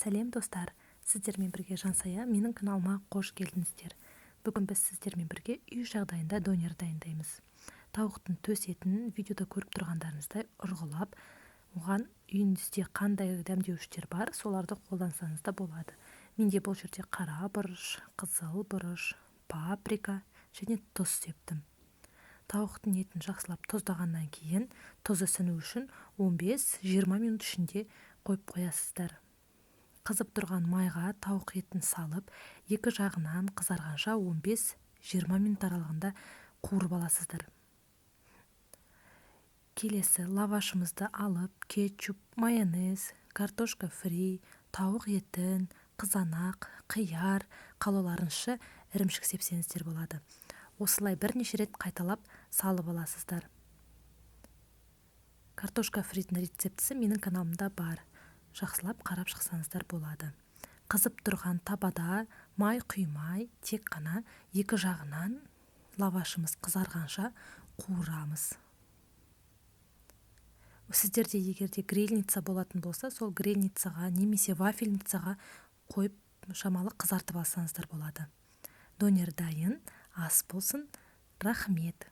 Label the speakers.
Speaker 1: Сәлем достар, сіздермен бірге Жансая, менің каналыма қош келдіңіздер. Бүгін біз сіздермен бірге үй жағдайында донер дайындаймыз. Тауықтың төс етін видеода көріп тұрғандарыңыздай ұрғылап, оған үйіңізде қандай дәмдеуіштер бар, соларды қолдансаңыз да болады. Менде бұл жерде қара бұрыш, қызыл бұрыш, паприка және тұз септім. Тауықтың етін жақсылап тұздағаннан кейін тұзы сіну үшін 15-20 минут ішінде қойып қоясыздар. Қызып тұрған майға тауық етін салып, екі жағынан қызарғанша 15-20 минут аралығында қуырып аласыздар. Келесі лавашымызды алып, кетчуп, майонез, картошка фри, тауық етін, қызанақ, қияр, қалауларыңызша ірімшік сепсеңіздер болады. Осылай бірнеше рет қайталап салып аласыздар. Картошка фридің рецептісі менің каналымда бар. Жақсылап қарап шықсаңыздар болады. Қызып тұрған табада май құймай, тек қана екі жағынан лавашымыз қызарғанша қуырамыз. Сіздерде егерде грильница болатын болса, сол грильницаға немесе вафельницаға қойып шамалы қызартып алсаңыздар болады. Донер дайын, ас болсын. Рахмет.